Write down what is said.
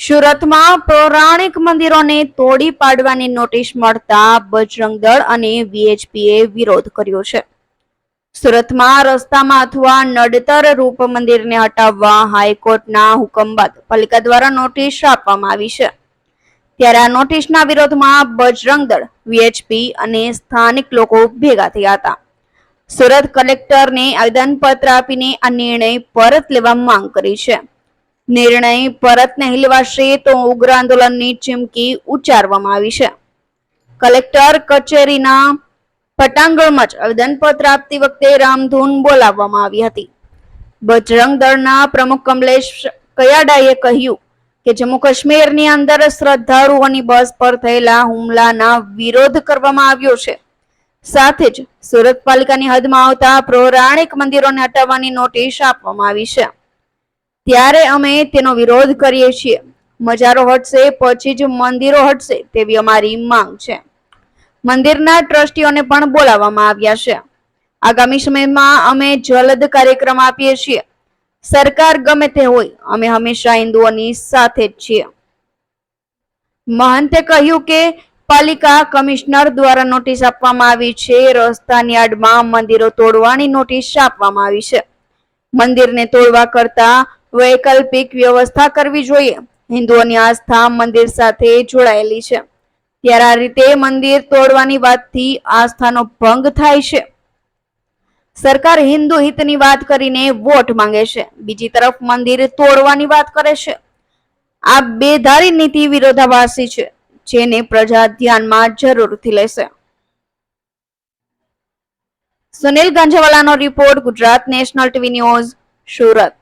સુરતમાં પૌરાણિક મંદિરોને તોડી પાડવાની નોટિસ મળતા બજરંગ દળ અને વીએચપીએ વિરોધ કર્યો છે. સુરતમાં રસ્તામાં અથવા નડતર રૂપ મંદિરને હટાવવા હાઈકોર્ટના હુકમ બાદ પાલિકા દ્વારા નોટિસ આપવામાં આવી છે. ત્યારે આ નોટિસના વિરોધમાં બજરંગ દળ, વીએચપી અને સ્થાનિક લોકો ભેગા થયા હતા. સુરત કલેક્ટરને આવેદનપત્ર આપીને આ નિર્ણય પરત લેવા માંગ કરી છે. નિર્ણય પરત નહીં લેવાશે તો ઉગ્ર આંદોલનની ચીમકી ઉચ્ચારવામાં આવી છે. કલેક્ટર કચેરીના પટાંગણમાં જ આવેદનપત્ર આપતી વખતે રામધૂન બોલાવવામાં આવી હતી. બજરંગ દળના પ્રમુખ કમલેશ કયાડાએ કહ્યું કે જમ્મુ કાશ્મીરની અંદર શ્રદ્ધાળુઓની બસ પર થયેલા હુમલાના વિરોધ કરવામાં આવ્યો છે. સાથે જ સુરત પાલિકાની હદમાં આવતા પૌરાણિક મંદિરોને હટાવવાની નોટિસ આપવામાં આવી છે. ત્યારે અમે તેનો વિરોધ કરીએ છીએ. મજારો હટશે પછી જ મંદિરો હટશે તેવી અમારી માંગ છે. મંદિરના ટ્રસ્ટીઓને પણ બોલાવવામાં આવ્યા છે. આગામી સમયમાં અમે જલદ કાર્યક્રમ આપીએ છીએ. સરકાર ગમે તે હોય, અમે હંમેશા હિન્દુઓની સાથે જ છીએ. મહંતે કહ્યું કે પાલિકા કમિશનર દ્વારા નોટિસ આપવામાં આવી છે. રસ્તાની આડમાં મંદિરો તોડવાની નોટિસ આપવામાં આવી છે. મંદિરને તોડવા કરતા વૈકલ્પિક વ્યવસ્થા કરવી જોઈએ. હિન્દુઓની આસ્થા મંદિર સાથે જોડાયેલી છે, ત્યારે આ રીતે મંદિર તોડવાની વાતથી આસ્થાનો ભંગ થાય છે. સરકાર હિન્દુ હિતની વાત કરીને વોટ માંગે છે, બીજી તરફ મંદિર તોડવાની વાત કરે છે. આ બેધારી નીતિ વિરોધાભાસી છે, જેને પ્રજા ધ્યાનમાં જરૂરથી લેશે. સુનિલ ગાંજાવાલાનો report, Gujarat national TV news, Surat.